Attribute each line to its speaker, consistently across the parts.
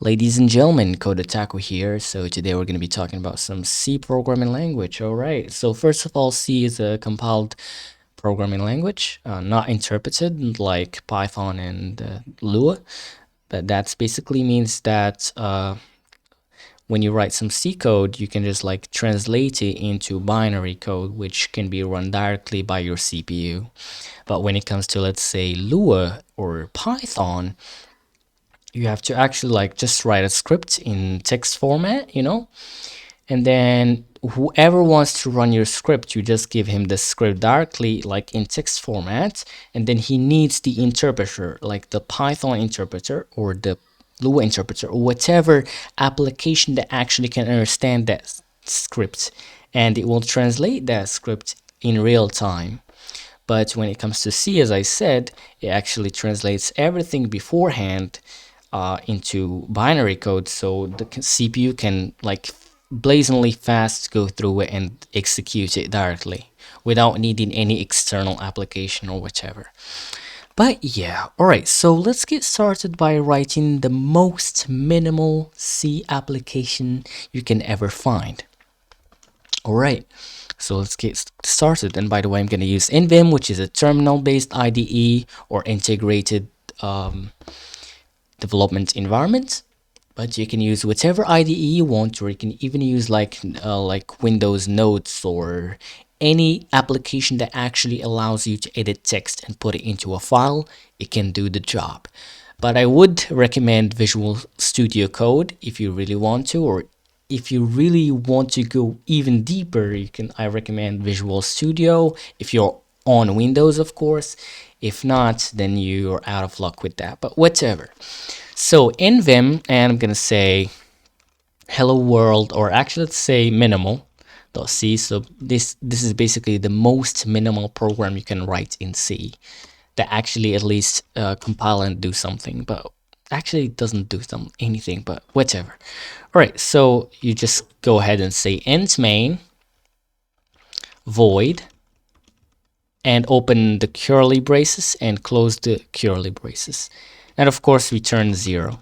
Speaker 1: Ladies and gentlemen, Code Otaku here. So today we're going to be talking about some C programming language. All right. So first of all, C is a compiled programming language, not interpreted like Python and Lua. But that basically means that when you write some C code, you can just like translate it into binary code, which can be run directly by your CPU. But when it comes to, let's say, Lua or Python, you have to actually like just write a script in text format, and then whoever wants to run your script, you just give him the script directly like in text format, and then he needs the interpreter, like the Python interpreter or the Lua interpreter or whatever application that actually can understand that script, and it will translate that script in real time. But when it comes to C, as I said, it actually translates everything beforehand into binary code, so the CPU can like blazingly fast go through it and execute it directly without needing any external application or whatever. But yeah, alright, so let's get started by writing the most minimal C application you can ever find. Alright, so let's get started. And by the way, I'm going to use NVim, which is a terminal-based IDE or integrated development environment. But you can use whatever IDE you want, or you can even use like Windows Notes or any application that actually allows you to edit text and put it into a file. It can do the job. But I would recommend Visual Studio Code if you really want to, or if you really want to go even deeper, I recommend Visual Studio if you're on Windows, of course. If not, then you're out of luck with that, but whatever. So in Vim, and I'm gonna say hello world, or actually let's say minimal.c. So this is basically the most minimal program you can write in C that actually at least compile and do something, but actually it doesn't do anything, but whatever. All right, so you just go ahead and say int main void and open the curly braces and close the curly braces, and of course return 0.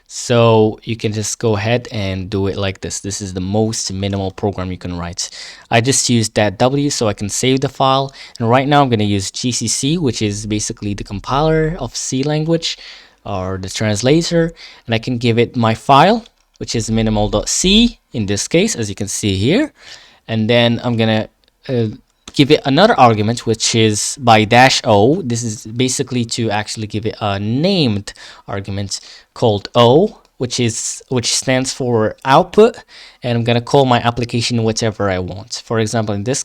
Speaker 1: So you can just go ahead and do it like this. This is the most minimal program you can write. I just used that W so I can save the file, and right now I'm going to use GCC, which is basically the compiler of C language or the translator, and I can give it my file, which is minimal.c in this case, as you can see here, and then I'm gonna give it another argument, which is by -o. This is basically to actually give it a named argument called O, which stands for output, and I'm gonna call my application whatever I want. For example, in this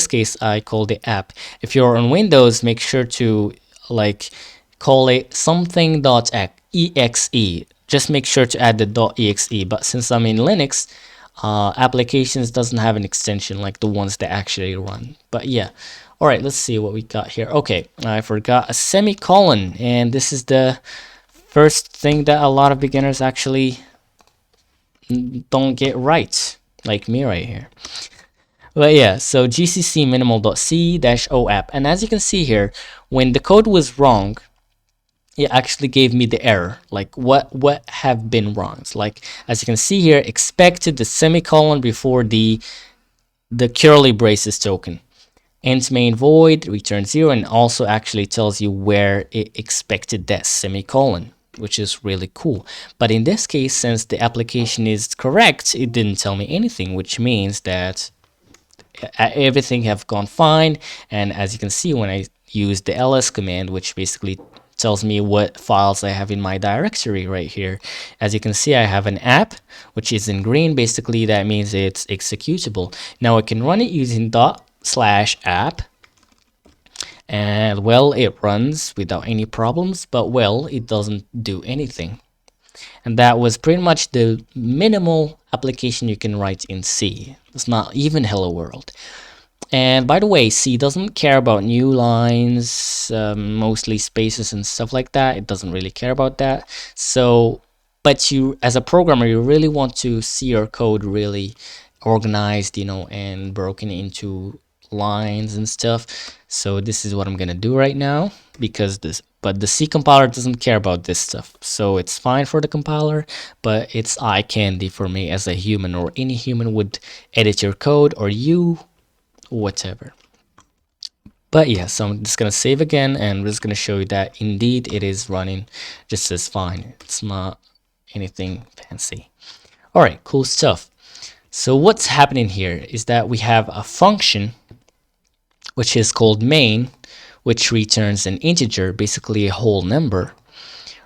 Speaker 1: case, I called it app. If you're on Windows, make sure to like call it something.exe. Just make sure to add the .exe. But since I'm in Linux, applications doesn't have an extension like the ones that actually run. But yeah, all right, let's see what we got here. Okay, I forgot a semicolon, and this is the first thing that a lot of beginners actually don't get right, like me right here. But yeah, so gcc minimal.c-o app, and as you can see here, when the code was wrong, it actually gave me the error, like what have been wrong. It's like, as you can see here, expected the semicolon before the curly braces token. Int main void return 0, and also actually tells you where it expected that semicolon, which is really cool. But in this case, since the application is correct, it didn't tell me anything, which means that everything have gone fine. And as you can see, when I use the ls command, which basically tells me what files I have in my directory right here, as you can see, I have an app which is in green. Basically that means it's executable. Now I can run it using /app, and well, it runs without any problems, but well, it doesn't do anything. And that was pretty much the minimal application you can write in C. It's not even hello world. And by the way, C doesn't care about new lines, mostly spaces and stuff like that. It doesn't really care about that. So, but you, as a programmer, you really want to see your code really organized, and broken into lines and stuff. So this is what I'm gonna do right now, because But the C compiler doesn't care about this stuff. So it's fine for the compiler, but it's eye candy for me as a human, or any human would edit your code, or you, whatever. But yeah, so I'm just gonna save again, and we're just gonna show you that indeed it is running just as fine. It's not anything fancy. All right, cool stuff. So what's happening here is that we have a function which is called main, which returns an integer, basically a whole number,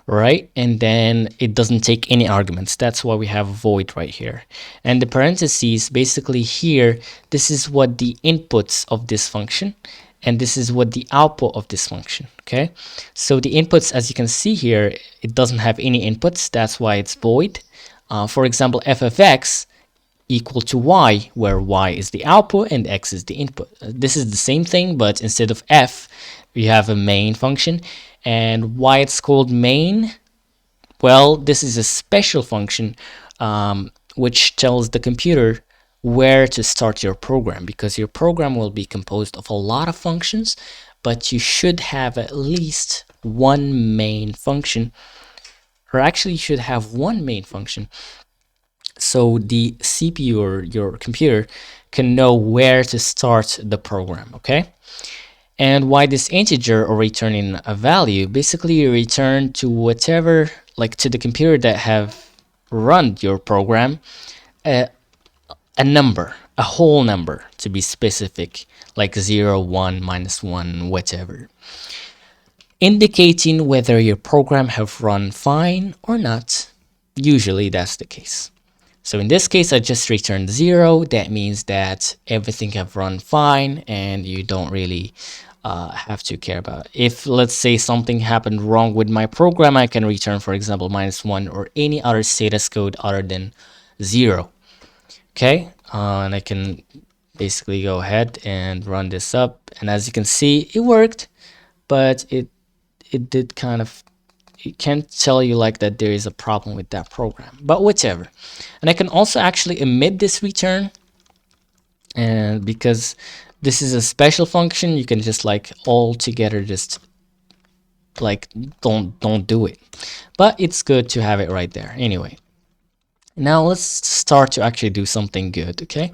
Speaker 1: right? And then it doesn't take any arguments. That's why we have a void right here. And the parentheses, basically here, this is what the inputs of this function, and this is what the output of this function, okay? So the inputs, as you can see here, it doesn't have any inputs. That's why it's void. For example, f of x equal to y, where y is the output and x is the input. This is the same thing, but instead of f, we have a main function. And why it's called main? Well, this is a special function which tells the computer where to start your program, because your program will be composed of a lot of functions, but you should have at least one main function, or actually you should have one main function, so the CPU or your computer can know where to start the program, okay? And why this integer, or returning a value, basically you return to whatever, like to the computer that have run your program, a number, a whole number to be specific, like 0, 1, -1, whatever, indicating whether your program have run fine or not. Usually that's the case. So in this case, I just returned 0. That means that everything have run fine and you don't really have to care about it. If, let's say, something happened wrong with my program, I can return, for example, -1 or any other status code other than 0. Okay, and I can basically go ahead and run this up. And as you can see, it worked, but it did kind of, it can't tell you like that there is a problem with that program, but whatever. And I can also actually omit this return, and because this is a special function, you can just like all together just like don't do it, but it's good to have it right there anyway. Now let's start to actually do something good, okay?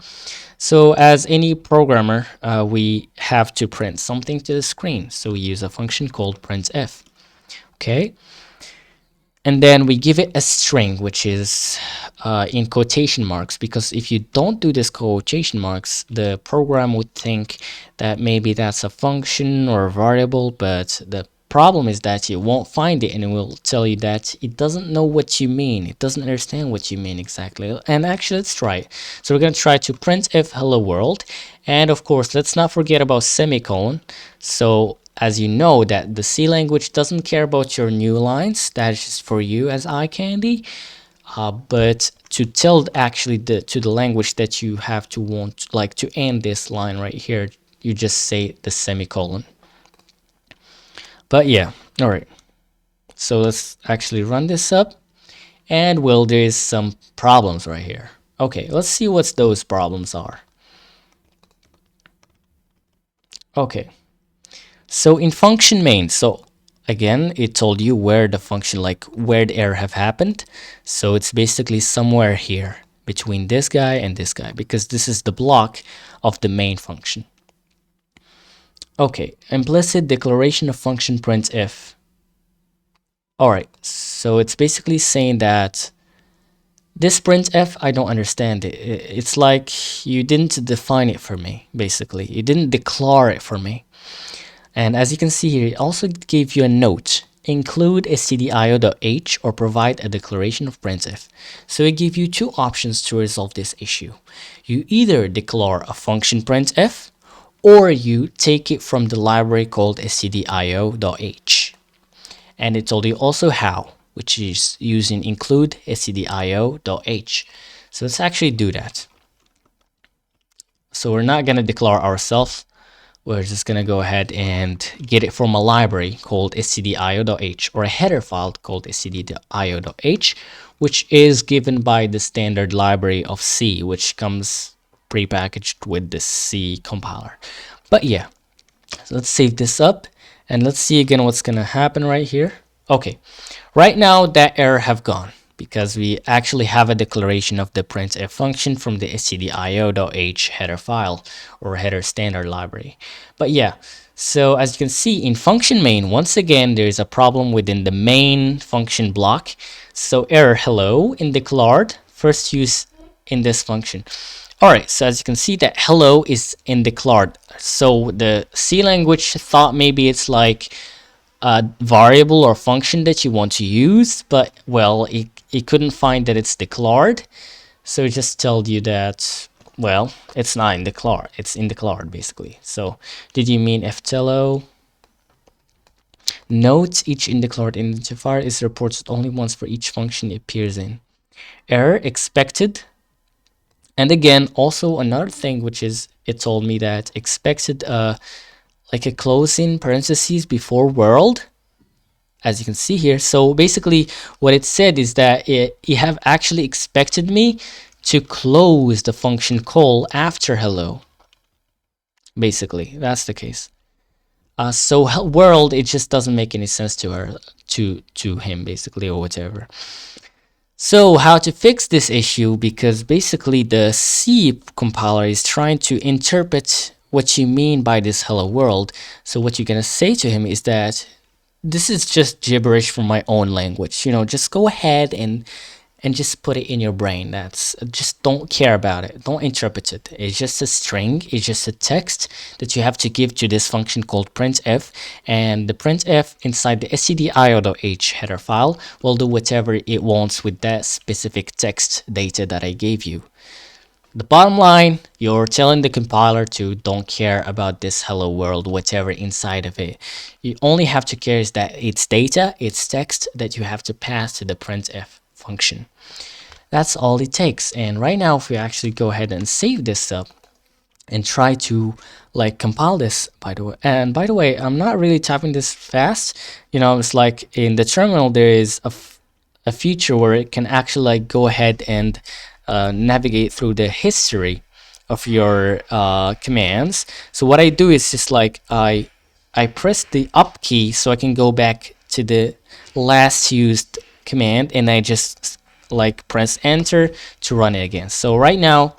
Speaker 1: So as any programmer, we have to print something to the screen, so we use a function called printf, okay? And then we give it a string, which is in quotation marks, because if you don't do this quotation marks, the program would think that maybe that's a function or a variable, but the problem is that you won't find it, and it will tell you that it doesn't know what you mean. It doesn't understand what you mean exactly. And actually, let's try it. So we're going to try to printf hello world. And of course, let's not forget about semicolon. So as you know that the C language doesn't care about your new lines, that is just for you as eye candy. But to tell actually to the language that you have to want, like to end this line right here, you just say the semicolon. But yeah, all right. So let's actually run this up, and well, there's some problems right here. Okay, let's see what those problems are. Okay. So in function main, so again, it told you where the function, like where the error have happened. So it's basically somewhere here between this guy and this guy, because this is the block of the main function. Okay, implicit declaration of function printf. All right, so it's basically saying that this printf, I don't understand it. It's like you didn't define it for me, basically. You didn't declare it for me. And as you can see here, it also gave you a note. Include stdio.h or provide a declaration of printf. So it gives you two options to resolve this issue. You either declare a function printf, or you take it from the library called stdio.h. And it told you also how, which is using include stdio.h. So let's actually do that. So we're not going to declare ourselves. We're just going to go ahead and get it from a library called stdio.h, or a header file called stdio.h, which is given by the standard library of C, which comes prepackaged with the C compiler. But yeah, so let's save this up, And let's see again what's gonna happen right here. Okay, right now that error have gone because we actually have a declaration of the printf function from the stdio.h header file or header standard library. But yeah, so as you can see in function main, once again there is a problem within the main function block. So error hello in declared first use in this function. Alright, so as you can see that hello is in declared. So the C language thought maybe it's like a variable or function that you want to use, but well, it couldn't find that it's declared. So it just told you that, well, it's not in declared. It's in declared basically. So did you mean ftelo? Note each indeclared identifier is reported only once for each function it appears in. Error expected. And again, also another thing, which is it told me that expected like a closing parentheses before world, as you can see here. So basically what it said is that it have actually expected me to close the function call after hello. Basically, that's the case. So world, it just doesn't make any sense to her, to him basically, or whatever. So how to fix this issue, because basically the C compiler is trying to interpret what you mean by this hello world. So what you're gonna say to him is that this is just gibberish from my own language. You know, just go ahead and just put it in your brain. That's just don't care about it. Don't interpret it. It's just a string. It's just a text that you have to give to this function called printf, and the printf inside the stdio.h header file will do whatever it wants with that specific text data that I gave you. The bottom line, you're telling the compiler to don't care about this hello world, whatever inside of it. You only have to care is that it's data, it's text that you have to pass to the printf function. That's all it takes. And right now, if we actually go ahead and save this up and try to like compile this, by the way, and by the way, I'm not really typing this fast. You know, it's like in the terminal, there is a feature where it can actually like go ahead and navigate through the history of your commands. So what I do is just like I press the up key so I can go back to the last used command, and I just like press enter to run it again. So right now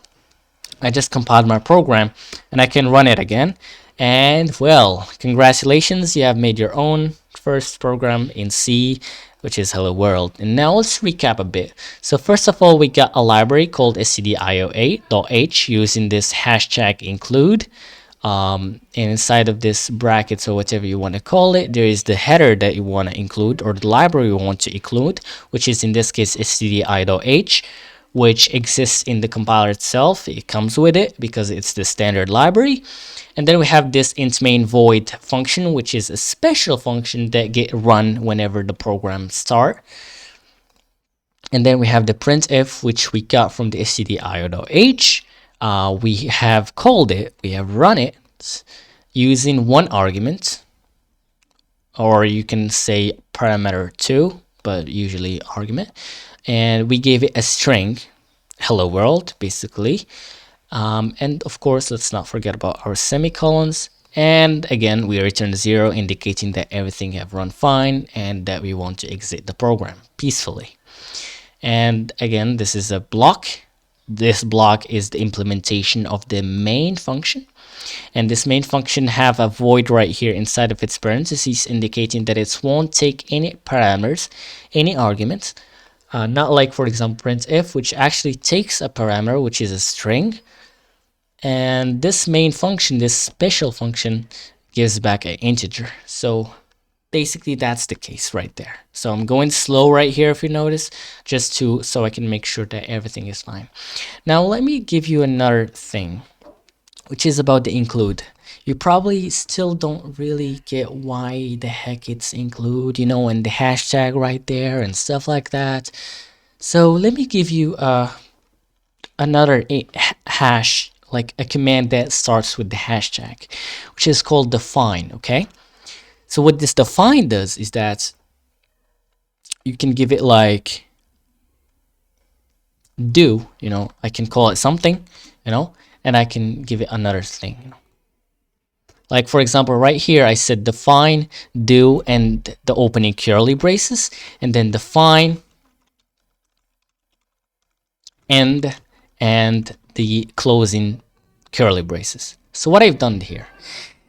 Speaker 1: I just compiled my program and I can run it again, and well, congratulations, you have made your own first program in C, which is hello world. And now let's recap a bit. So first of all, we got a library called stdio.h using this hashtag include, and inside of this brackets or whatever you want to call it, there is the header that you want to include, or the library you want to include, which is in this case stdio.h, which exists in the compiler itself. It comes with it because it's the standard library. And then we have this int main void function, which is a special function that get run whenever the program start. And then we have the printf, which we got from the stdio.h. We have called it, we have run it using one argument, or you can say parameter 2, but usually argument. And we gave it a string, hello world, basically. And of course, let's not forget about our semicolons. And again, we return 0, indicating that everything have run fine and that we want to exit the program peacefully. And again, this is a block. This block is the implementation of the main function. And this main function have a void right here inside of its parentheses, indicating that it won't take any parameters, any arguments. Not like, for example, printf, which actually takes a parameter, which is a string. And this main function, this special function, gives back an integer. So basically that's the case right there. So I'm going slow right here, if you notice, just so I can make sure that everything is fine. Now let me give you another thing, which is about the include. You probably still don't really get why the heck it's include, you know, and the hashtag right there and stuff like that. So let me give you another hash, like a command that starts with the hashtag, which is called define. Okay, so what this define does is that you can give it like do, you know, I can call it something, you know, and I can give it another thing, you know. Like for example, right here, I said define, do, and the opening curly braces, and then define, end, and the closing curly braces. So what I've done here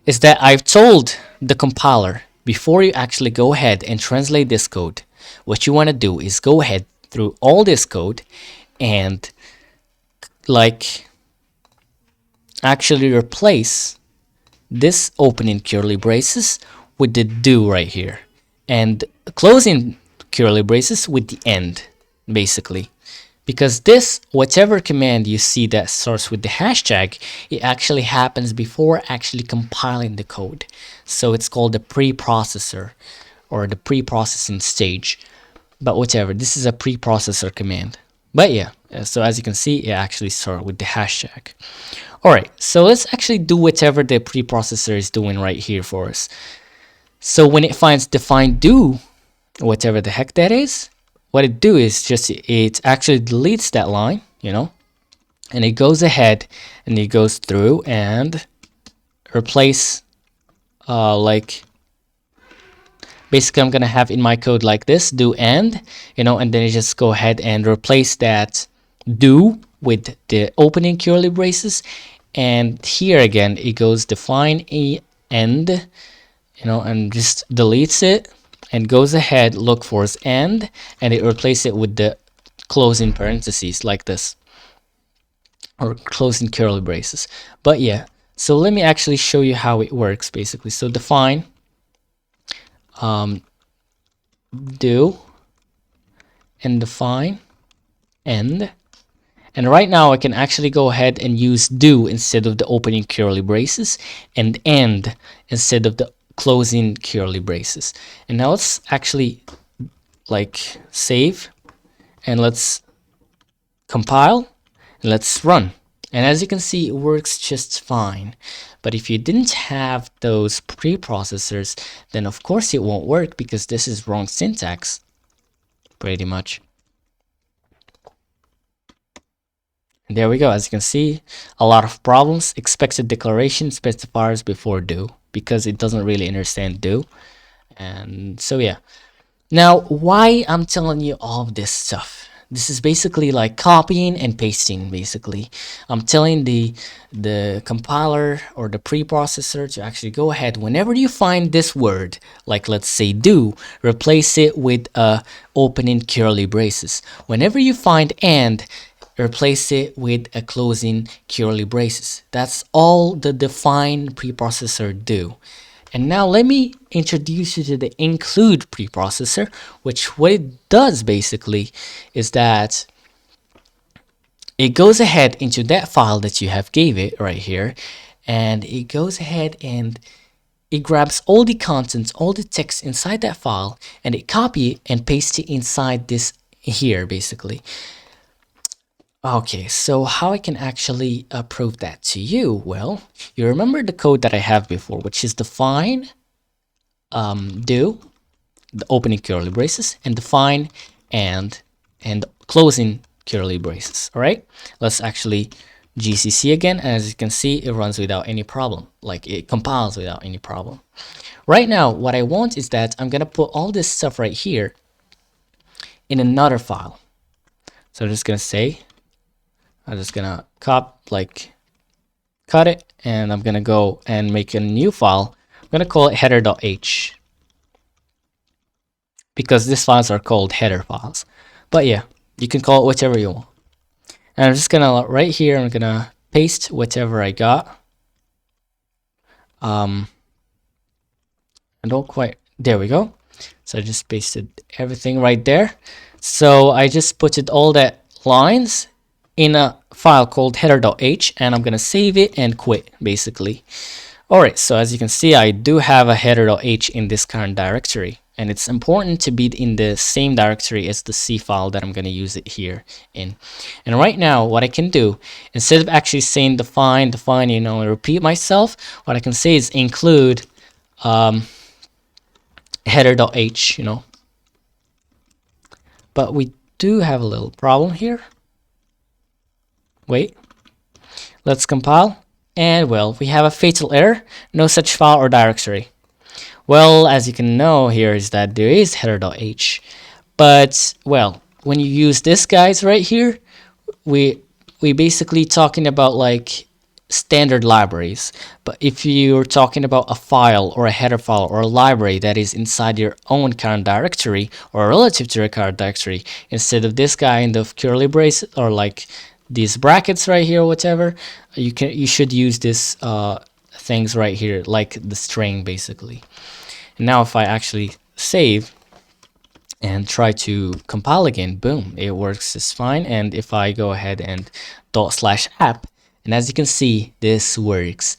Speaker 1: is that I've told the compiler, before you actually go ahead and translate this code, what you want to do is go ahead through all this code and like actually replace this opening curly braces with the do right here, and closing curly braces with the end, basically. Because this, whatever command you see that starts with the hashtag, it actually happens before actually compiling the code. So it's called the preprocessor or the pre-processing stage. But whatever, this is a preprocessor command. But yeah, so as you can see, it actually starts with the hashtag. Alright, so let's actually do whatever the preprocessor is doing right here for us. So when it finds define do, whatever the heck that is, what it do is just it actually deletes that line, you know, and it goes ahead and it goes through and replace like basically I'm gonna have in my code like this, do end, you know, and then you just go ahead and replace that do with the opening curly braces, and here again it goes define a end, you know, and just deletes it and goes ahead, look for its end, and it replaces it with the closing parentheses like this, or closing curly braces. But yeah, so let me actually show you how it works basically. So define do and define end, and right now I can actually go ahead and use do instead of the opening curly braces, and end instead of the closing curly braces. And now let's actually like save and let's compile and let's run. And as you can see, it works just fine. But if you didn't have those preprocessors, then of course it won't work, because this is wrong syntax pretty much. And there we go. As you can see, a lot of problems. Expected declaration specifiers before do, because it doesn't really understand do. And so yeah. Now, why I'm telling you all of this stuff? This is basically like copying and pasting, basically. I'm telling the compiler or the preprocessor to actually go ahead, whenever you find this word, like let's say do, replace it with opening curly braces. Whenever you find and, replace it with a closing curly braces. That's all the define preprocessor do. And now let me introduce you to the include preprocessor, which what it does basically is that it goes ahead into that file that you have gave it right here, and it goes ahead and it grabs all the contents, all the text inside that file, and it copy it and paste it inside this here basically. Okay, so how I can actually prove that to you? Well, you remember the code that I have before, which is define, do, the opening curly braces, and define and closing curly braces. All right, let's actually GCC again. As you can see, it runs without any problem. Like it compiles without any problem. Right now, what I want is that I'm gonna put all this stuff right here in another file. So I'm just gonna say, I'm just gonna cut it, and I'm gonna go and make a new file. I'm gonna call it header.h, because these files are called header files. But yeah, you can call it whatever you want. And I'm just gonna right here, I'm gonna paste whatever I got. I don't quite, there we go. So I just pasted everything right there. So I just put it all that lines in a file called header.h, and I'm gonna save it and quit basically. Alright, so as you can see, I do have a header.h in this current directory, and it's important to be in the same directory as the C file that I'm gonna use it here in. And right now, what I can do, instead of actually saying define, you know, and repeat myself, what I can say is include header.h, you know. But we do have a little problem here. Wait, let's compile. And well, we have a fatal error, no such file or directory. Well, as you can know here is that there is header.h, but well, when you use this guys right here, we basically talking about like standard libraries. But if you're talking about a file or a header file or a library that is inside your own current directory or relative to your current directory, instead of this kind of curly braces or like these brackets right here or whatever, you should use this things right here, like the string basically. And now if I actually save and try to compile again, boom, it works just fine. And if I go ahead and /app, and as you can see, this works.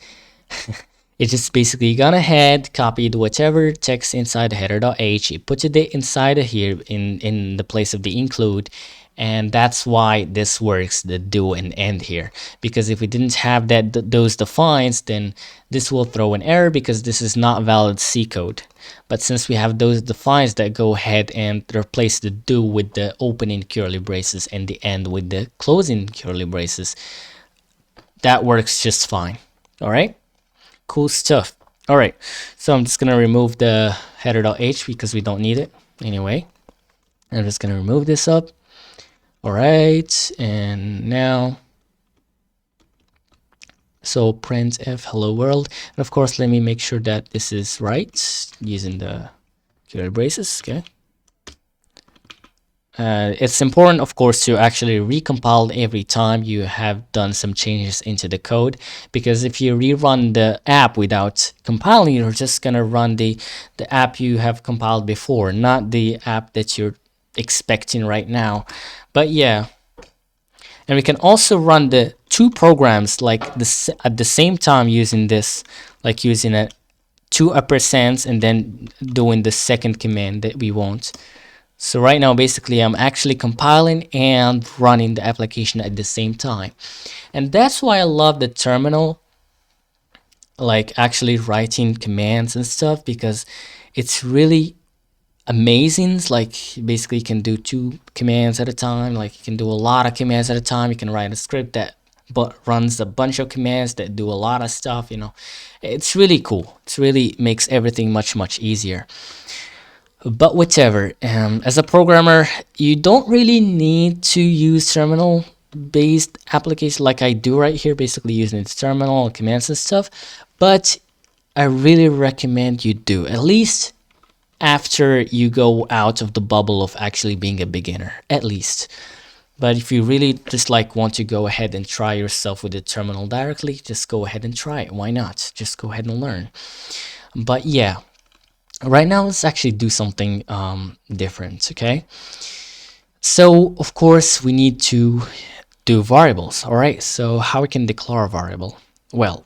Speaker 1: It just basically gone ahead, copied whatever text inside the header.h, it put it inside of here in the place of the include, and that's why this works, the do and end here. Because if we didn't have those defines, then this will throw an error because this is not valid C code. But since we have those defines that go ahead and replace the do with the opening curly braces and the end with the closing curly braces, that works just fine. All right, cool stuff. All right, so I'm just gonna remove the header.h because we don't need it anyway. I'm just gonna remove this up. All right, and now, so printf hello world, and of course let me make sure that this is right using the curly braces. Okay, it's important of course to actually recompile every time you have done some changes into the code, because if you rerun the app without compiling, you're just gonna run the app you have compiled before, not the app that you're expecting right now. But yeah, and we can also run the two programs like this at the same time using this, like using a 2% and then doing the second command that we want. So right now basically I'm actually compiling and running the application at the same time. And that's why I love the terminal, like actually writing commands and stuff, because it's really amazing. Like basically you can do 2 commands at a time, like you can do a lot of commands at a time. You can write a script that runs a bunch of commands that do a lot of stuff, you know. It's really cool. It really makes everything much easier. But whatever, as a programmer you don't really need to use terminal based application like I do right here, basically using the terminal commands and stuff. But I really recommend you do, at least after you go out of the bubble of actually being a beginner, at least. But if you really just like want to go ahead and try yourself with the terminal directly, just go ahead and try it. Why not? Just go ahead and learn. But yeah, right now let's actually do something different. Okay, so of course we need to do variables. All right, so how we can declare a variable? Well,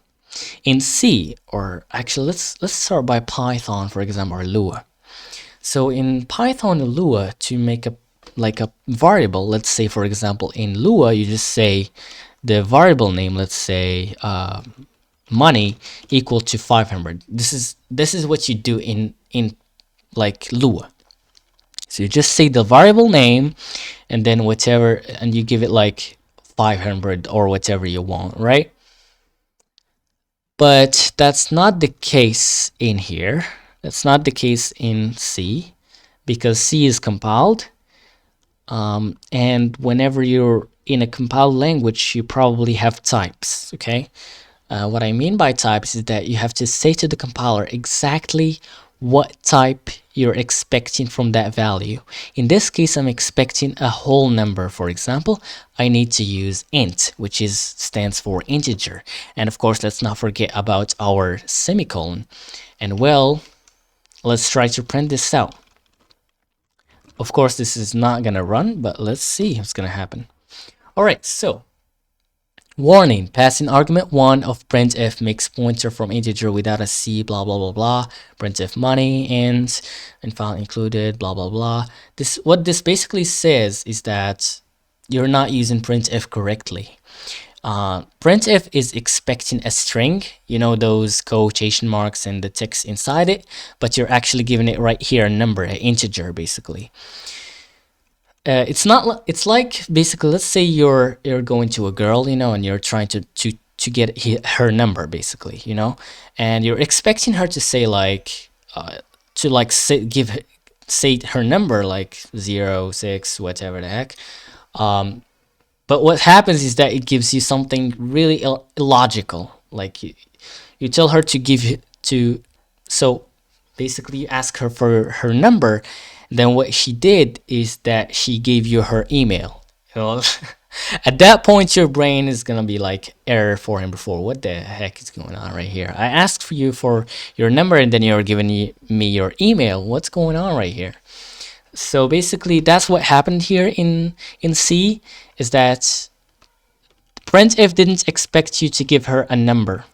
Speaker 1: in C, or actually let's start by Python, for example, or Lua. So in Python or Lua, to make a variable, let's say for example in Lua you just say the variable name, let's say money equal to 500. This is what you do in like Lua. So you just say the variable name and then whatever, and you give it like 500 or whatever you want, right? But that's not the case in here. That's not the case in C, because C is compiled. And whenever you're in a compiled language, you probably have types, okay? What I mean by types is that you have to say to the compiler exactly what type you're expecting from that value. In this case, I'm expecting a whole number. For example, I need to use int, which stands for integer. And of course, let's not forget about our semicolon. And well, let's try to print this out. Of course, this is not gonna run, but let's see what's gonna happen. All right, so warning, passing argument 1 of printf makes pointer from integer without a c, blah blah blah blah. Printf money int and file included, blah blah blah. What this basically says is that you're not using printf correctly. Printf is expecting a string, you know, those quotation marks and the text inside it, but you're actually giving it right here a number, an integer basically. It's not. It's like basically, let's say you're going to a girl, you know, and you're trying to to get her number, basically, you know, and you're expecting her to say like to like say her number like 0, 6, whatever the heck. But what happens is that it gives you something really illogical. Like you tell her to give to, so basically you ask her for her number, then what she did is that she gave you her email, you know. At that point your brain is gonna be like error 404, what the heck is going on right here? I asked for you for your number and then you're giving me your email. What's going on right here? So basically that's what happened here in C, is that printf didn't expect you to give her a number.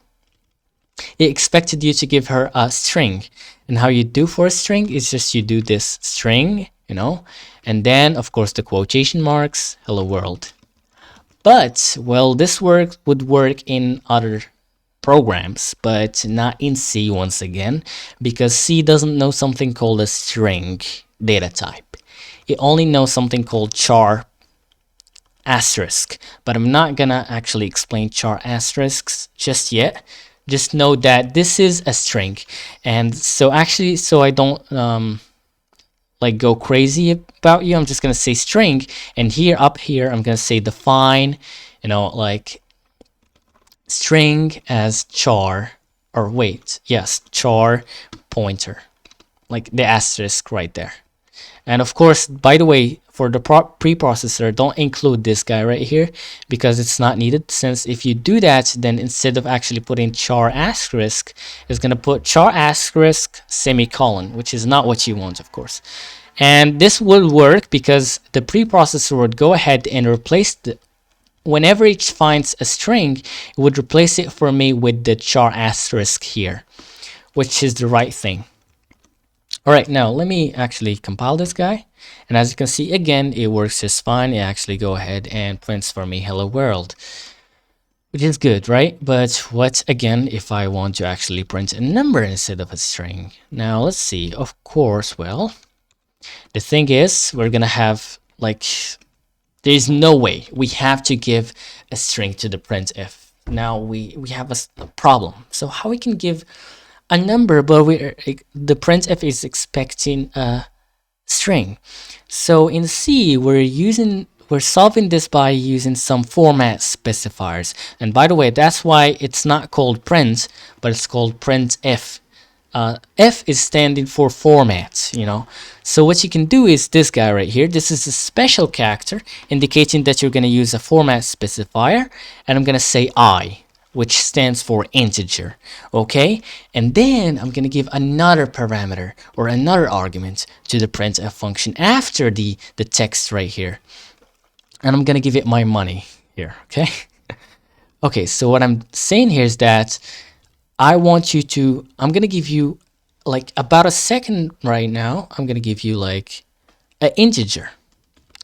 Speaker 1: It expected you to give her a string. And how you do for a string is just you do this string, you know, and then of course the quotation marks, hello world. But well, this would work in other programs, but not in C once again, because C doesn't know something called a string data type. It only knows something called char asterisk, but I'm not gonna actually explain char asterisks just yet. Just know that this is a string, and so actually, so I don't like go crazy about you, I'm just gonna say string, and here up here I'm gonna say define, you know, like string as char, or wait, yes, char pointer, like the asterisk right there. And of course, by the way, for the preprocessor, don't include this guy right here because it's not needed, since if you do that, then instead of actually putting char asterisk, it's going to put char asterisk semicolon, which is not what you want, of course. And this will work because the preprocessor would go ahead and replace the, whenever it finds a string, it would replace it for me with the char asterisk here, which is the right thing. All right, now let me actually compile this guy. And as you can see, again, it works just fine. It actually go ahead and prints for me hello world, which is good, right? But what again if I want to actually print a number instead of a string? Now let's see. Of course, well, the thing is we're gonna have like, there's no way we have to give a string to the printf. Now we have a problem. So how we can give a number, but the printf is expecting a string. So in C, we're solving this by using some format specifiers. And by the way, that's why it's not called print, but it's called printf. F is standing for format, you know. So what you can do is this guy right here. This is a special character indicating that you're going to use a format specifier, and I'm going to say I, which stands for integer, okay? And then I'm gonna give another parameter or another argument to the printf function after the text right here. And I'm gonna give it my money here, okay? Okay, so what I'm saying here is that I'm gonna give you like about a second right now, I'm gonna give you like an integer.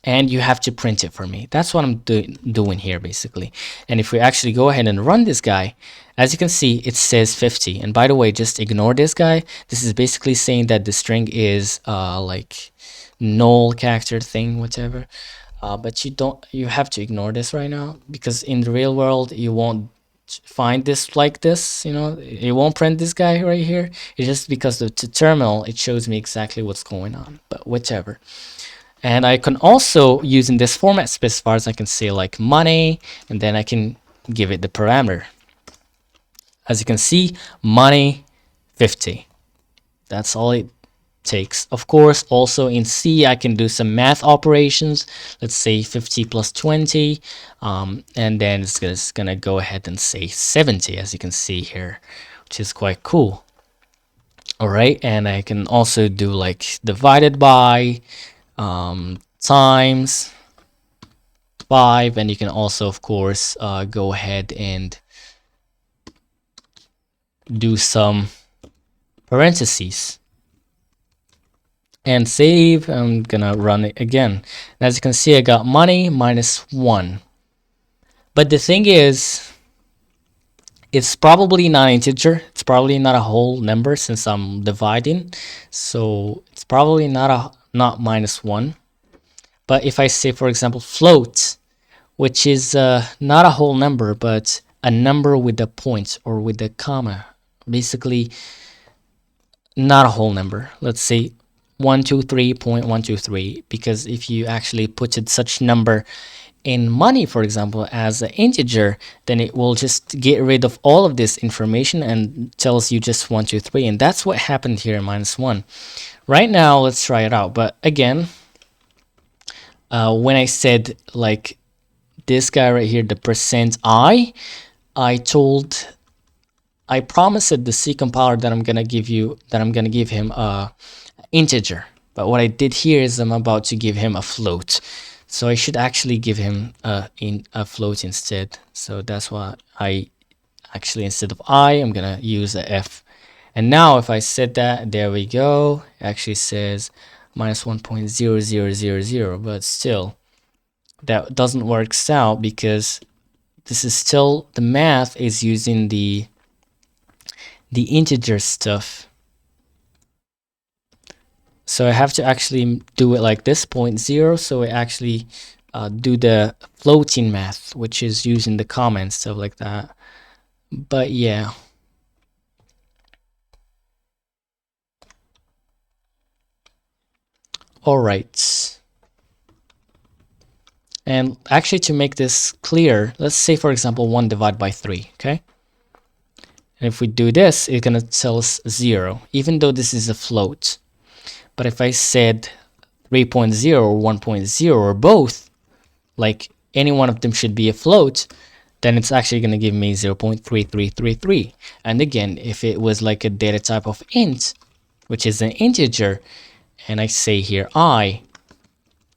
Speaker 1: And you have to print it for me. That's what I'm doing here, basically. And if we actually go ahead and run this guy, as you can see, it says 50. And by the way, just ignore this guy. This is basically saying that the string is like null character thing, whatever. But you have to ignore this right now, because in the real world, you won't find this like this, you know, it won't print this guy right here. It's just because the terminal, it shows me exactly what's going on, but whatever. And I can also, using this format specifiers, I can say like money, and then I can give it the parameter. As you can see, money 50. That's all it takes. Of course, also in C, I can do some math operations. Let's say 50 plus 20, and then it's gonna go ahead and say 70, as you can see here, which is quite cool. All right, and I can also do like divided by, times 5, and you can also of course go ahead and do some parentheses and save. I'm gonna run it again, and as you can see, I got money minus 1. But the thing is, it's probably not integer, it's probably not a whole number since I'm dividing, so it's probably not minus 1. But if I say, for example, float, which is not a whole number, but a number with a point or with a comma, basically not a whole number. Let's say 123.123, because if you actually put it such number in money, for example, as an integer, then it will just get rid of all of this information and tells you just 123, and that's what happened here in -1. Right now, let's try it out. But again, when I said like this guy right here, the %I, I promised the C compiler that I'm gonna give him a integer. But what I did here is I'm about to give him a float. So I should actually give him a float instead. So that's why I actually, instead of I, I'm gonna use a F. And now if I set that, there we go. It actually says -1.0000, but still that doesn't work out because this is still, the math is using the integer stuff. So I have to actually do it like this, 0.0, so I actually do the floating math, which is using the comma and stuff like that. But yeah. All right. And actually, to make this clear, let's say, for example, 1 divided by 3, okay? And if we do this, it's going to tell us 0, even though this is a float. But if I said 3.0 or 1.0 or both, like any one of them should be a float, then it's actually going to give me 0.3333. And again, if it was like a data type of int, which is an integer, and I say here I,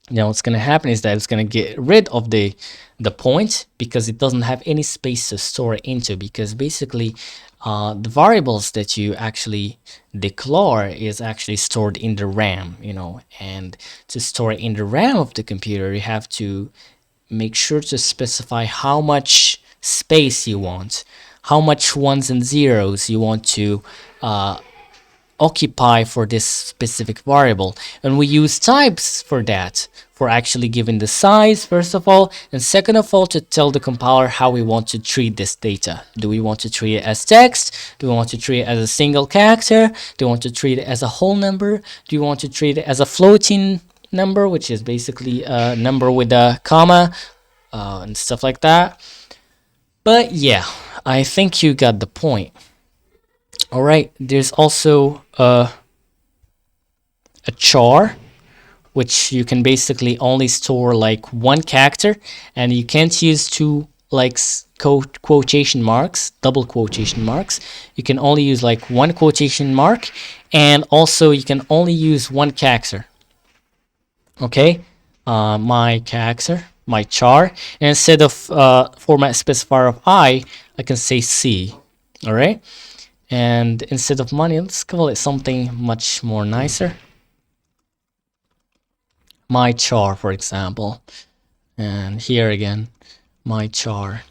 Speaker 1: now what's going to happen is that it's going to get rid of the point, because it doesn't have any space to store it into, because basically the variables that you actually declare is actually stored in the RAM, you know, and to store it in the RAM of the computer, you have to make sure to specify how much space you want, how much ones and zeros you want to occupy for this specific variable. And we use types for that, for actually giving the size, first of all, and second of all, to tell the compiler how we want to treat this data. Do we want to treat it as text? Do we want to treat it as a single character? Do we want to treat it as a whole number? Do you want to treat it as a floating number, which is basically a number with a comma and stuff like that? But yeah, I think you got the point. All right, there's also a char, which you can basically only store like one character, and you can't use two like quotation marks, double quotation marks. You can only use like one quotation mark, and also you can only use one character. Okay, my character, my char, and instead of format specifier of I can say C. All right. And instead of money, let's call it something much more nicer. My char, for example. And here again, my char.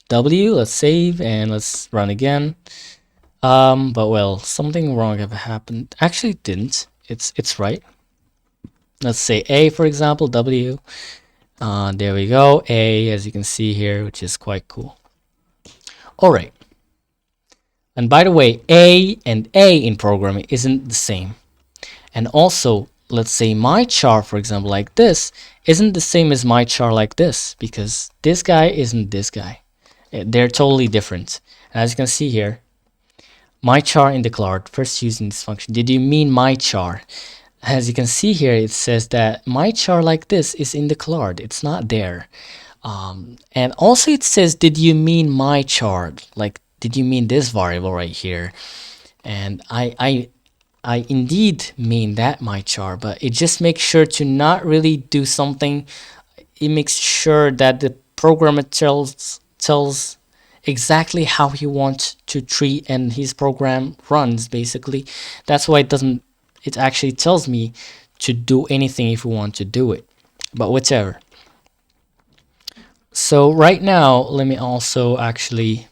Speaker 1: W, let's save and let's run again. But well, something wrong have happened. Actually, it didn't. It's right. Let's say A, for example, W. There we go. A, as you can see here, which is quite cool. All right. And by the way, A and A in programming isn't the same. And also, let's say my char, for example, like this, isn't the same as my char like this, because this guy isn't this guy. They're totally different. As you can see here, my char in declared, first using this function. Did you mean my char? As you can see here, it says that my char like this is in declared. It's not there. And also it says, did you mean my char? Like, did you mean this variable right here? And I indeed mean that my char, but it just makes sure to not really do something. It makes sure that the programmer tells exactly how he wants to treat and his program runs, basically. That's why it actually tells me to do anything if we want to do it, but whatever. So right now, let me also actually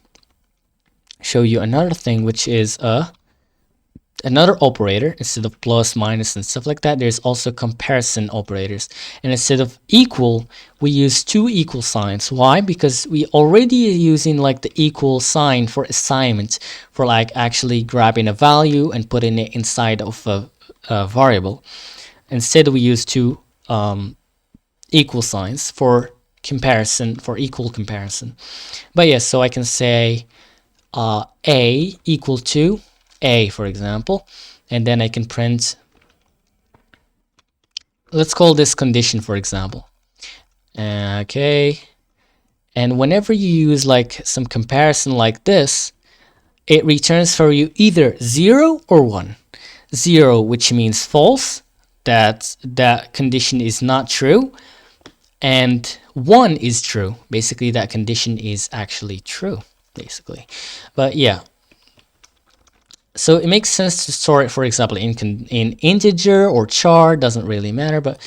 Speaker 1: show you another thing, which is another operator. Instead of plus, minus, and stuff like that, there's also comparison operators. And instead of equal, we use two equal signs. Why? Because we already using like the equal sign for assignment, for like actually grabbing a value and putting it inside of a variable. Instead, we use two equal signs for comparison, for equal comparison. But yes, so I can say a equal to a, for example, and then I can print, let's call this condition, for example. Okay, and whenever you use like some comparison like this, it returns for you either 0 or 1. 0, which means false, that that condition is not true, and 1 is true. Basically, that condition is actually true, basically. But yeah, so it makes sense to store it, for example, in integer or char, doesn't really matter, but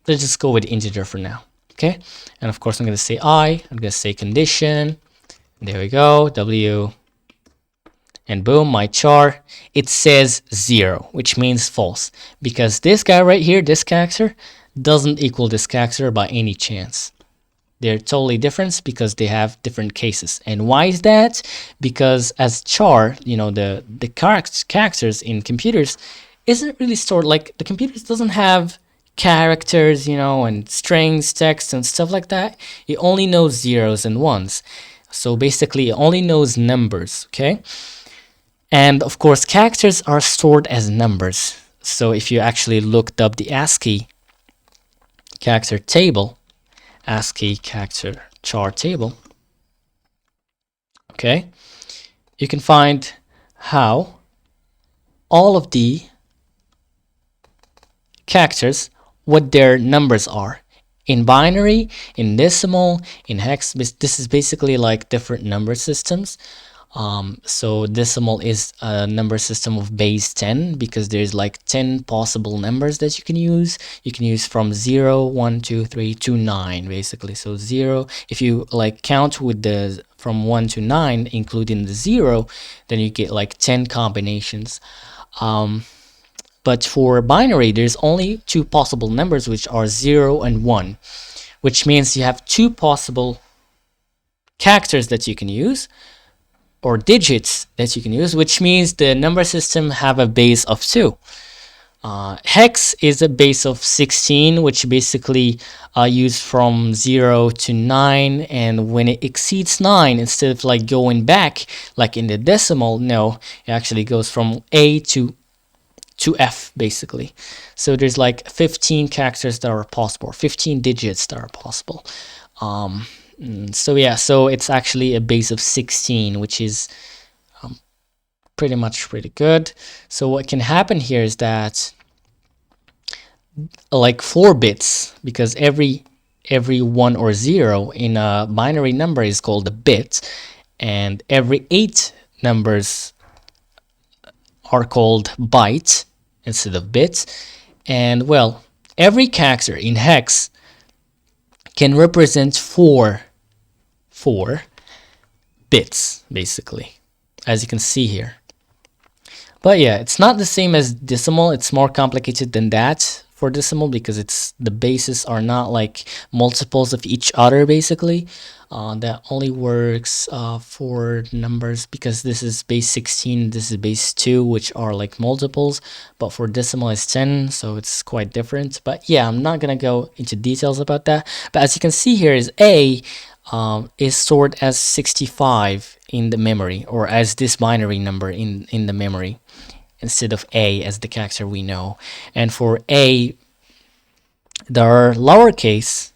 Speaker 1: let's just go with integer for now. Okay, and of course I'm going to say I'm going to say condition. There we go, w, and boom, my char, it says 0, which means false, because this guy right here, this character, doesn't equal this character by any chance. They're totally different because they have different cases. And why is that? Because as char, you know, the characters in computers isn't really stored. Like the computers doesn't have characters, you know, and strings, text, and stuff like that. It only knows zeros and ones. So basically, it only knows numbers. Okay. And of course, characters are stored as numbers. So if you actually looked up the ASCII character table, ASCII character char table, okay, you can find how all of the characters, what their numbers are in binary, in decimal, in hex. This is basically like different number systems. So decimal is a number system of base 10 because there's like 10 possible numbers that you can use. You can use from 0, 1, 2, 3 to 9 basically. So 0, if you like count with the from 1 to 9 including the 0, then you get like 10 combinations. But for binary, there's only two possible numbers, which are 0 and 1, which means you have two possible characters that you can use, or digits that you can use, which means the number system have a base of 2. Hex is a base of 16, which basically used from 0 to 9, and when it exceeds 9, instead of like going back like in the decimal, no, it actually goes from A to F basically. So there's like 15 characters that are possible, 15 digits that are possible. So yeah, so it's actually a base of 16, which is pretty good. So what can happen here is that like 4 bits, because every 1 or 0 in a binary number is called a bit, and every 8 numbers are called byte instead of bits. And well, every character in hex can represent 4 bits basically, as you can see here. But yeah, it's not the same as decimal. It's more complicated than that for decimal because it's the bases are not like multiples of each other basically. That only works for numbers because this is base 16, this is base 2, which are like multiples, but for decimal is 10, so it's quite different. But yeah, I'm not gonna go into details about that. But as you can see here is A is stored as 65 in the memory, or as this binary number in the memory, instead of A as the character we know. And for A, there are lowercase.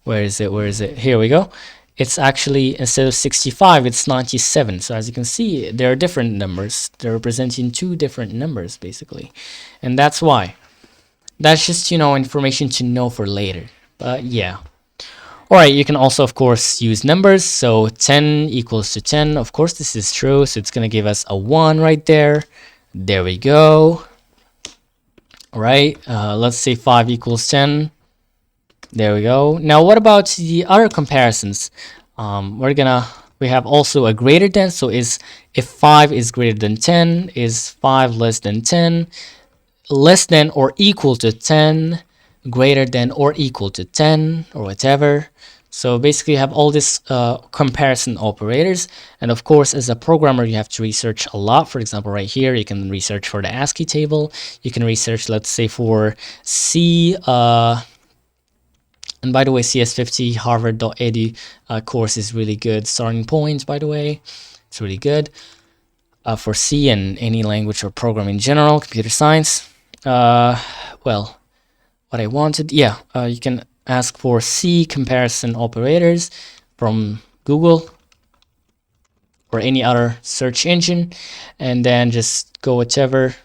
Speaker 1: Where is it? Here we go. It's actually, instead of 65, it's 97. So as you can see, there are different numbers. They're representing 2 different numbers, basically. And that's why. That's just, you know, information to know for later. But yeah. Alright, you can also, of course, use numbers. So 10 equals to 10. Of course, this is true. So it's going to give us a 1 right there. There we go. Alright, let's say 5 equals 10. There we go. Now, what about the other comparisons? We're gonna We have also a greater than, so is if 5 is greater than 10, is 5 less than 10, less than or equal to 10, greater than or equal to 10, or whatever. So basically you have all these comparison operators, and of course as a programmer you have to research a lot. For example, right here you can research for the ASCII table, you can research, let's say, for C, and by the way, CS50 harvard.edu course is really good starting point, by the way. It's really good for C and any language or program in general, computer science. Well, what I wanted, yeah, you can ask for C comparison operators from Google or any other search engine, and then just go whichever.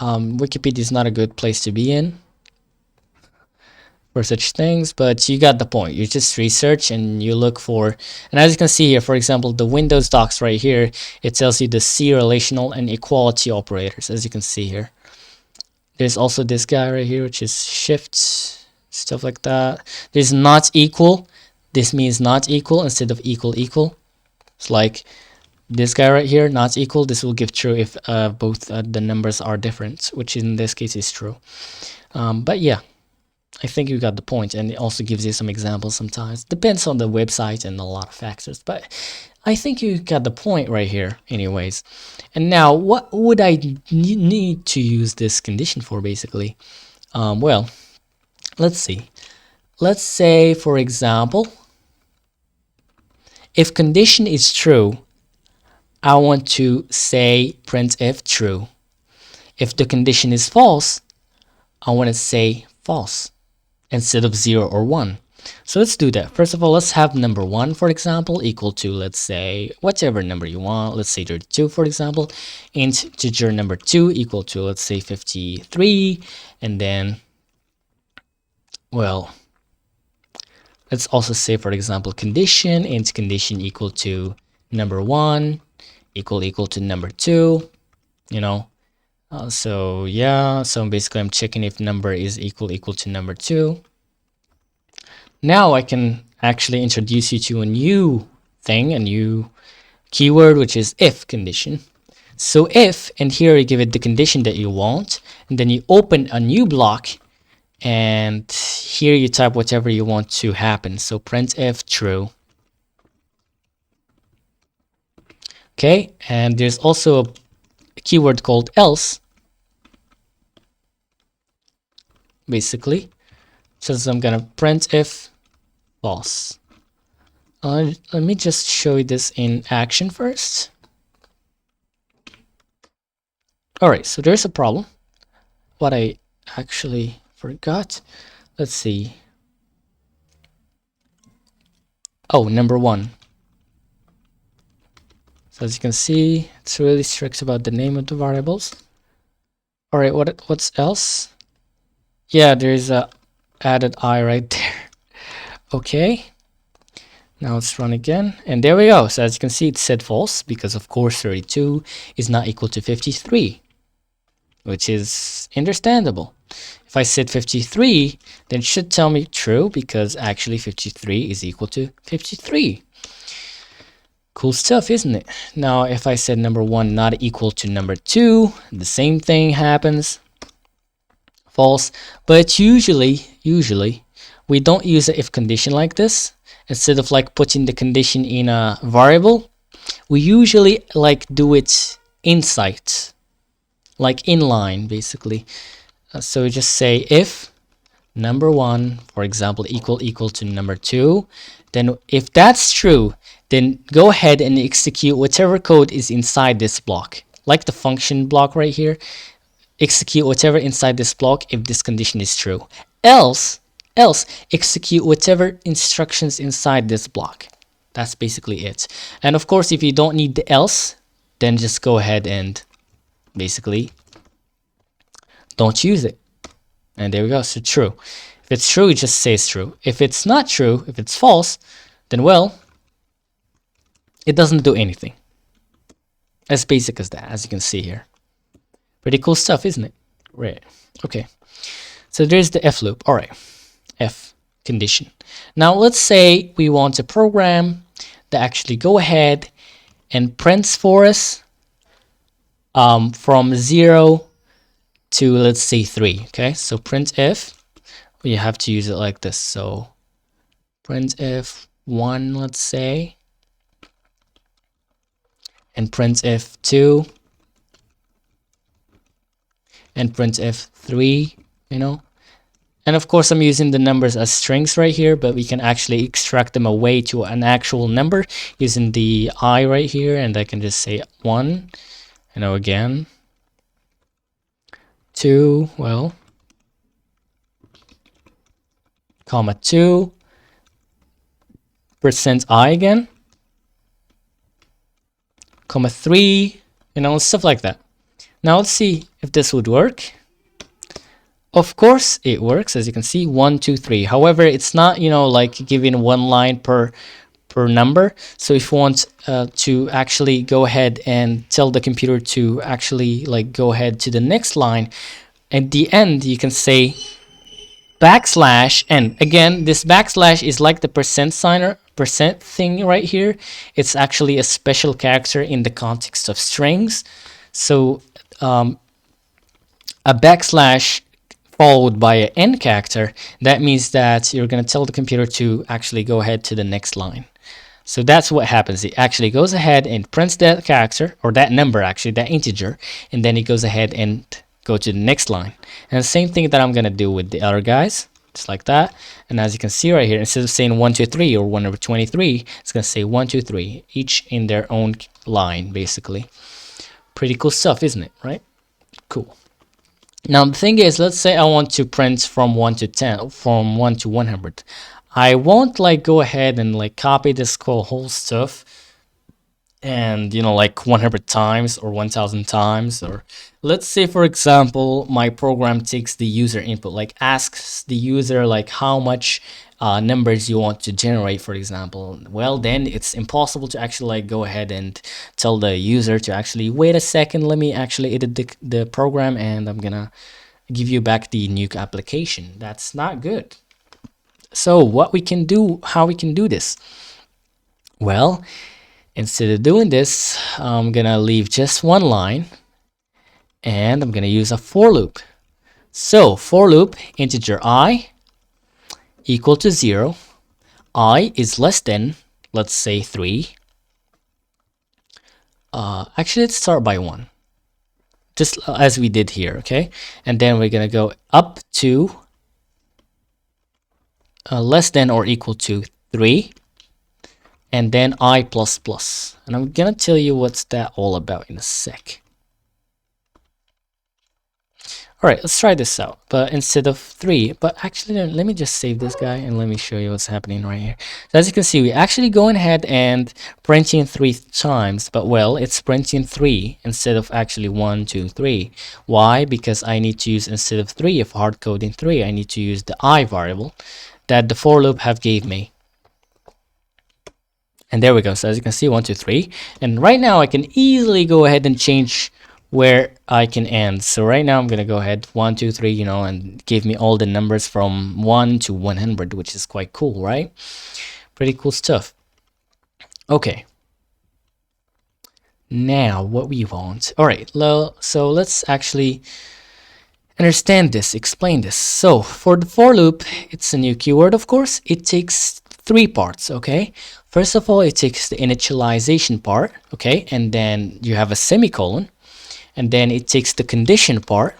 Speaker 1: Wikipedia is not a good place to be in for such things, but you got the point. You just research and you look for, and as you can see here, for example, the Windows docs right here, it tells you the C relational and equality operators, as you can see here. There's also this guy right here, which is shift, stuff like that. There's not equal. This means not equal instead of equal equal. It's like this guy right here, not equal. This will give true if both the numbers are different, which in this case is true. But yeah, I think you got the point, and it also gives you some examples sometimes. Depends on the website and a lot of factors, but I think you got the point right here anyways. And now what would I need to use this condition for basically? Well, let's see. Let's say, for example, if condition is true, I want to say printf true. If the condition is false, I want to say false instead of 0 or 1. So let's do that. First of all, let's have number 1, for example, equal to, let's say, whatever number you want. Let's say 32, for example. Integer number 2 equal to, let's say, 53. And then, well, let's also say, for example, condition, int condition equal to number 1 equal to number 2, you know. So yeah, so basically I'm checking if number is equal to number 2. Now I can actually introduce you to a new thing, a new keyword, which is if condition. So if, and here you give it the condition that you want, and then you open a new block, and here you type whatever you want to happen. So printf true. Okay, and there's also a keyword called else, basically. So I'm gonna printf false. Let me just show you this in action first. Alright, so there's a problem. What I actually forgot. Let's see. Oh, number 1. So as you can see, it's really strict about the name of the variables. Alright, what's else? Yeah, there's a added I right there. Okay. Now let's run again, and there we go. So as you can see, it said false because of course 32 is not equal to 53, which is understandable. If I said 53, then it should tell me true because actually 53 is equal to 53. Cool stuff, isn't it? Now if I said number 1 not equal to number 2, the same thing happens. False. But usually we don't use an if condition like this. Instead of like putting the condition in a variable, we usually like do it inside, like inline basically. So we just say if number 1, for example, equal to number 2, then if that's true, then go ahead and execute whatever code is inside this block, like the function block right here. Execute whatever inside this block if this condition is true. Else execute whatever instructions inside this block. That's basically it. And of course, if you don't need the else, then just go ahead and basically don't use it. And there we go. So true. If it's true, it just says true. If it's not true, if it's false, then well, it doesn't do anything. As basic as that, as you can see here. Pretty cool stuff, isn't it? Right. Okay. So there's the if loop. All right. If condition. Now let's say we want a program that actually go ahead and prints for us from 0 to, let's say, 3. Okay. So printf, we have to use it like this. So printf 1, let's say, and printf 2, and printf 3, you know. And of course, I'm using the numbers as strings right here, but we can actually extract them away to an actual number using the I right here, and I can just say 1, you know, again, 2, well, comma 2, %i again, comma 3, you know, stuff like that. Now let's see if this would work. Of course it works, as you can see, 1, 2, 3. However, it's not, you know, like giving one line per number. So if you want to actually go ahead and tell the computer to actually like go ahead to the next line, at the end you can say backslash n. Again, this backslash is like the percent sign or percent thing right here. It's actually a special character in the context of strings. So a backslash followed by an n character, that means that you're going to tell the computer to actually go ahead to the next line. So that's what happens. It actually goes ahead and prints that character, or that number actually, that integer, and then it goes ahead and go to the next line. And the same thing that I'm going to do with the other guys, just like that. And as you can see right here, instead of saying 1, 2, 3 or 1 over 23, it's going to say 1, 2, 3, each in their own line, basically. Pretty cool stuff, isn't it? Right? Cool. Now the thing is, let's say I want to print from 1 to 10, from 1 to 100. I won't like go ahead and like copy this whole stuff and, you know, like 100 times or 1000 times. Or let's say, for example, my program takes the user input, like asks the user like how much numbers you want to generate, for example. Well, then it's impossible to actually like go ahead and tell the user to actually wait a second, let me actually edit the program and I'm gonna give you back the new application. That's not good. So what we can do, how we can do this? Well, instead of doing this, I'm gonna leave just one line and I'm gonna use a for loop. So for loop, integer I equal to 0, I is less than, let's say, 3. Actually, let's start by 1, just as we did here, okay? And then we're gonna go up to less than or equal to 3, and then I++. And I'm gonna tell you what's that all about in a sec. All right, let's try this out. But instead of 3, but actually, let me just save this guy and let me show you what's happening right here. So as you can see, we're actually going ahead and printing 3 times, but well, it's printing 3 instead of actually 1, 2, 3. Why? Because I need to use, instead of 3, if hard coding 3, I need to use the I variable that the for loop have gave me. And there we go. So as you can see, 1, 2, 3. And right now I can easily go ahead and change where I can end. So right now I'm gonna go ahead 1, 2, 3, you know, and give me all the numbers from 1 to 100, which is quite cool, right? Pretty cool stuff. Okay. Now what we want. All right. So let's actually understand this, explain this. So for the for loop, it's a new keyword, of course. It takes 3 parts, okay? First of all, it takes the initialization part, okay? And then you have a semicolon. And then it takes the condition part,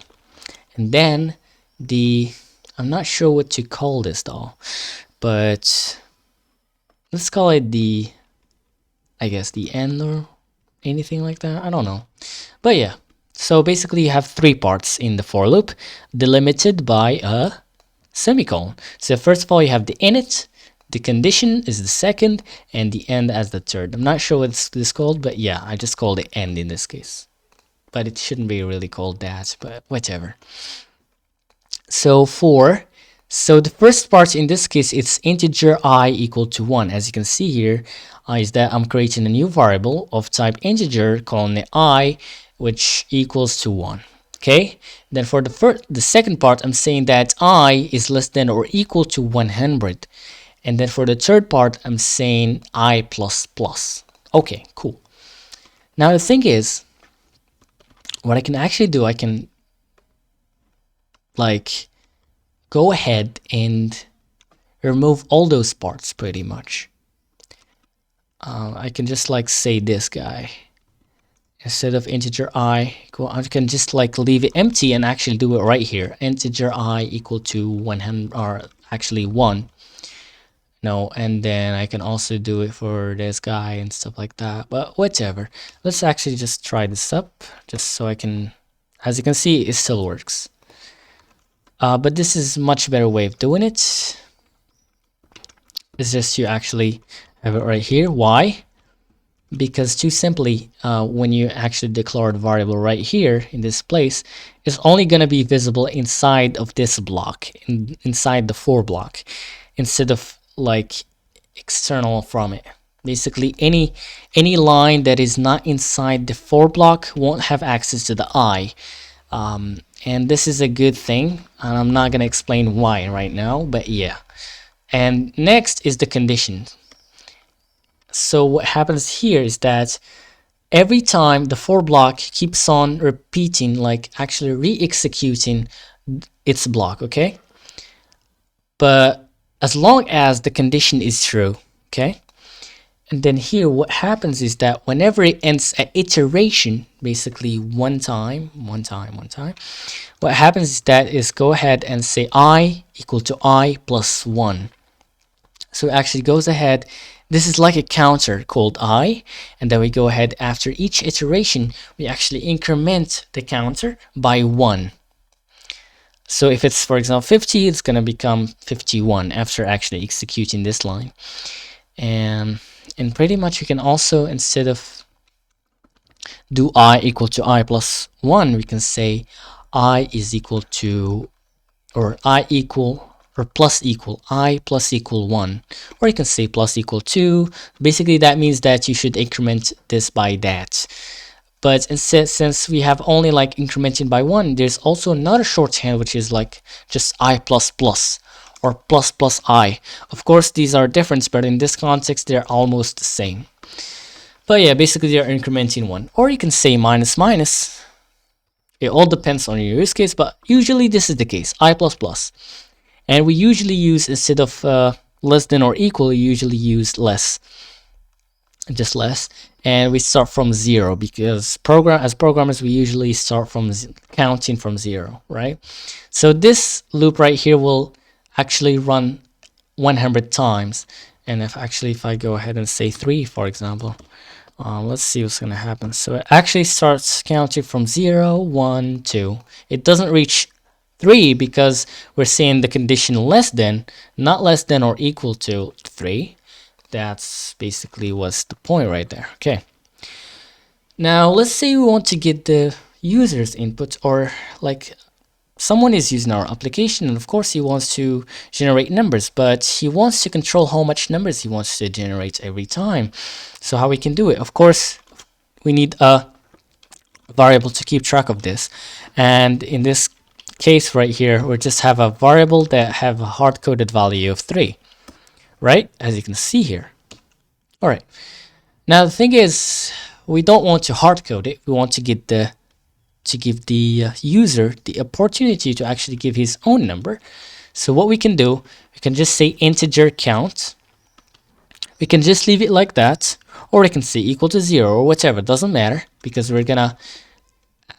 Speaker 1: and then I'm not sure what to call this though, but let's call it I guess the end or anything like that. I don't know. But yeah, so basically you have 3 parts in the for loop, delimited by a semicolon. So first of all, you have the init, the condition is the second, and the end as the third. I'm not sure what this is called, but yeah, I just called it end in this case. But it shouldn't be really called that, but whatever. So the first part in this case, it's integer I equal to 1. As you can see here, is that I'm creating a new variable of type integer calling it I, which equals to 1. Okay, then for the second part, I'm saying that I is less than or equal to 100. And then for the third part, I'm saying I plus plus. Okay, cool. Now the thing is, what I can actually do, I can like go ahead and remove all those parts pretty much. I can just like say this guy. Instead of integer I, I can just like leave it empty and actually do it right here. Integer I equal to 100, or actually 1. No, and then I can also do it for this guy and stuff like that, but whatever. Let's actually just try this up, just so I can, as you can see, it still works. But this is much better way of doing it. It's just you actually have it right here. Why? Because too simply, when you actually declare the variable right here in this place, it's only going to be visible inside of this block, inside the for block, instead of like external from it. Basically, any line that is not inside the for block won't have access to the I. And this is a good thing, and I'm not going to explain why right now, but yeah. And next is the condition. So what happens here is that every time the for block keeps on repeating, like actually re-executing its block, okay? But as long as the condition is true, okay? And then here what happens is that whenever it ends an iteration, basically one time, what happens is that is go ahead and say I equal to I plus 1. So it actually goes ahead. This is like a counter called I, and then we go ahead after each iteration, we actually increment the counter by 1. So if it's, for example, 50, it's going to become 51 after actually executing this line. And pretty much we can also, instead of do I equal to I plus 1, we can say I is equal to, or I equal, or plus equal, I plus equal 1, or you can say plus equal 2. Basically that means that you should increment this by that. But instead, since we have only like incrementing by 1, there's also another shorthand which is like just I plus plus, or plus plus I. Of course these are different, but in this context they're almost the same. But yeah, basically they're incrementing 1, or you can say minus minus. It all depends on your use case, but usually this is the case, I plus plus. And we usually use, instead of less than or equal, we usually use less, just less. And we start from 0, because as programmers we usually start from counting from 0, right? So this loop right here will actually run 100 times. And if I go ahead and say 3, for example, let's see what's going to happen. So it actually starts counting from 0, 1, 2. It doesn't reach 3 because we're saying the condition less than, not less than or equal to 3. That's basically what's the point right there. Okay. Now let's say we want to get the user's input, or like someone is using our application, and of course he wants to generate numbers, but he wants to control how much numbers he wants to generate every time. So how we can do it? Of course, we need a variable to keep track of this. And in this case right here, we just have a variable that have a hard-coded value of 3, right? As you can see here. All right. Now the thing is, we don't want to hard-code it. We want to get give the user the opportunity to actually give his own number. So what we can do, we can just say integer count. We can just leave it like that, or we can say equal to 0 or whatever. Doesn't matter, because we're gonna,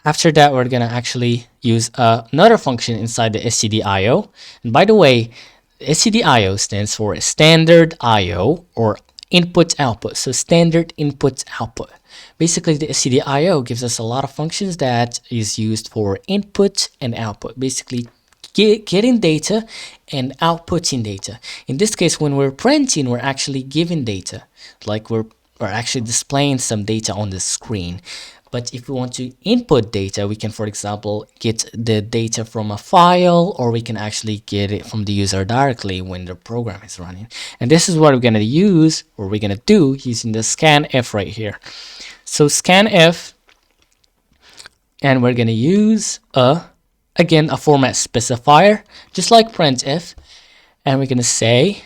Speaker 1: after that, we're gonna actually use another function inside the stdio. And by the way, stdio stands for standard IO, or input output. So standard input output. Basically, the stdio gives us a lot of functions that is used for input and output. Basically, getting data and outputting data. In this case, when we're printing, we're actually giving data, like we're actually displaying some data on the screen. But if we want to input data, we can, for example, get the data from a file, or we can actually get it from the user directly when the program is running. And this is what we're going to use, or we're going to do, using the scanf right here. So scanf and we're going to use again a format specifier, just like printf, and we're going to say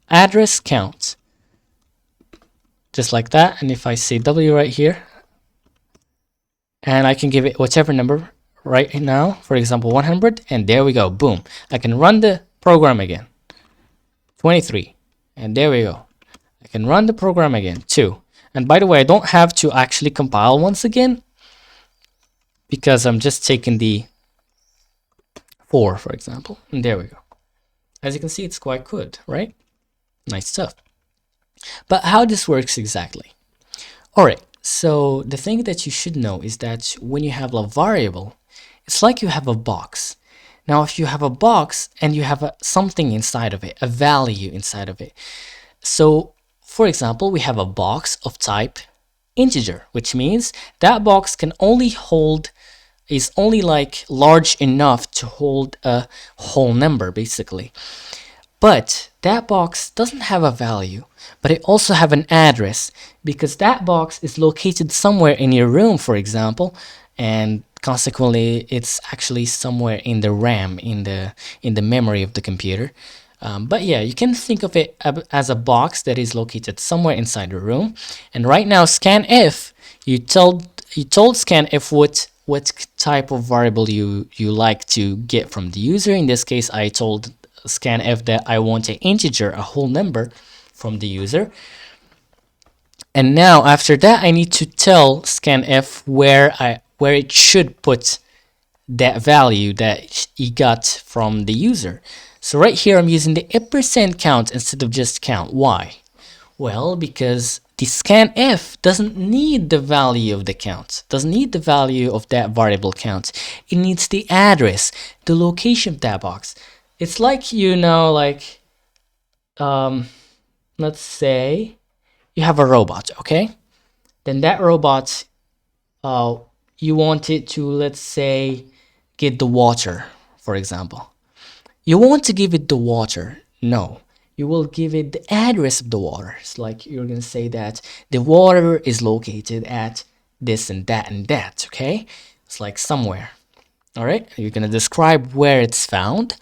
Speaker 1: address count, just like that. And if I say w right here, and I can give it whatever number right now, for example 100, and there we go, boom. I can run the program again, 23, and there we go. I can run the program again, 2. And by the way, I don't have to actually compile once again, because I'm just taking the 4, for example, and there we go. As you can see, it's quite good, right? Nice stuff. But how this works exactly? Alright, so the thing that you should know is that when you have a variable, it's like you have a box. Now, if you have a box and you have something inside of it, a value inside of it. So, for example, we have a box of type integer, which means that box can only hold, is only like large enough to hold a whole number, basically. But that box doesn't have a value, but it also have an address, because that box is located somewhere in your room, for example, and consequently it's actually somewhere in the RAM, in the memory of the computer. But yeah, you can think of it as a box that is located somewhere inside the room. And right now, scanf, you told scanf what type of variable you like to get from the user. In this case, I told scanf that I want an integer, a whole number, from the user. And now after that, I need to tell scanf where it should put that value that he got from the user. So right here, I'm using the % count instead of just count. Why? Well, because the scanf doesn't need the value of the count, doesn't need the value of that variable count. It needs the address, the location of that box. It's like, you know, like, let's say you have a robot, okay? Then that robot, you want it to, let's say, get the water, for example. You want to give it the water? No. You will give it the address of the water. It's like you're going to say that the water is located at this and that, okay? It's like somewhere. All right? You're going to describe where it's found.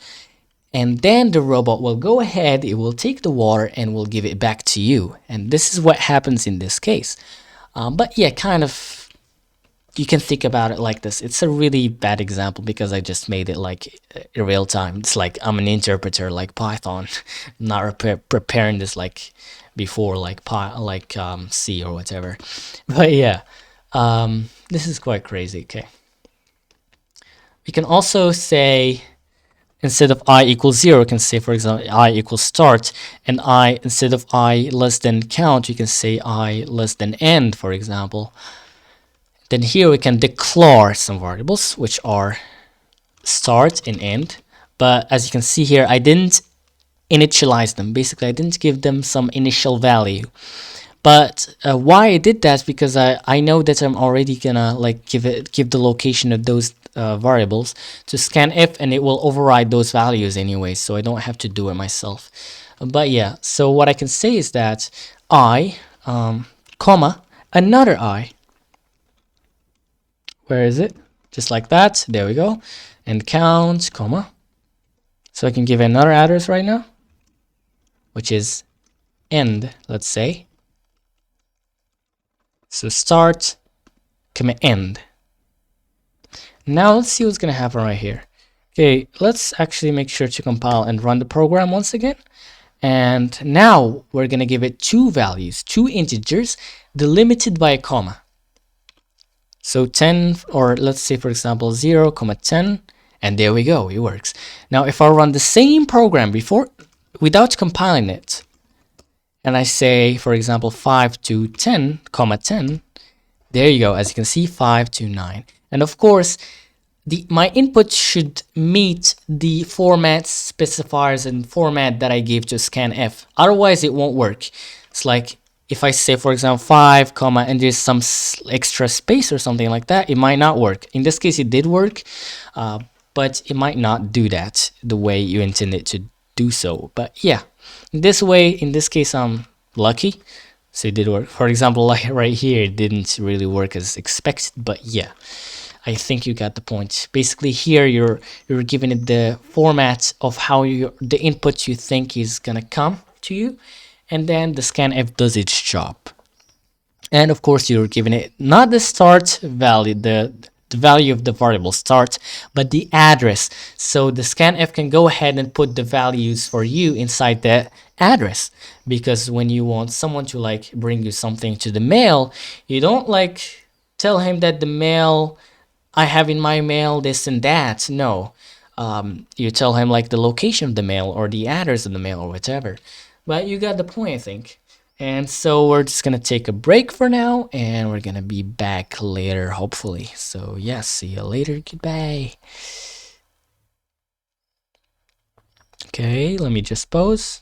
Speaker 1: And then the robot will go ahead, it will take the water and will give it back to you. And this is what happens in this case. But yeah, kind of, you can think about it like this. It's a really bad example because I just made it like in real time. It's like I'm an interpreter like Python, not preparing this like before, like C or whatever. But yeah, this is quite crazy. Okay, we can also say, instead of I equals 0, you can say, for example, I equals start, and I, instead of I less than count, you can say I less than end, for example. Then here we can declare some variables, which are start and end. But as you can see here, I didn't initialize them. Basically, I didn't give them some initial value. But why I did that is because I know that I'm already gonna like give the location of those variables to scanf, and it will override those values anyway, so I don't have to do it myself. But yeah, so what I can say is that I, comma, another I. Where is it? Just like that. There we go. And count, comma. So I can give another address right now, which is end, let's say. So start, comma, end. Now let's see what's going to happen right here. Okay, let's actually make sure to compile and run the program once again. And now we're going to give it two values, two integers, delimited by a comma. So 10, or let's say, for example, 0, 10, and there we go, it works. Now, if I run the same program before, without compiling it, and I say, for example, 5 to 10, 10, there you go, as you can see, 5 to 9. And of course, my input should meet the format specifiers and format that I gave to scanf. Otherwise, it won't work. It's like, if I say, for example, 5, and there's some extra space or something like that, it might not work. In this case, it did work, but it might not do that the way you intended to do so. But yeah, in this way, in this case, I'm lucky. So it did work. For example, like right here, it didn't really work as expected, but yeah, I think you got the point. Basically, here you're giving it the format of how the input you think is gonna come to you, and then the scanf does its job. And of course, you're giving it not the start value, the value of the variable start, but the address. So the scanf can go ahead and put the values for you inside the address. Because when you want someone to like bring you something to the mail, you don't like tell him that the mail I have in my mail this and that. No, you tell him like the location of the mail or the address of the mail or whatever. But you got the point, I think. And so we're just gonna take a break for now, and we're gonna be back later, hopefully. So yeah, see you later. Goodbye. Okay, let me just pause.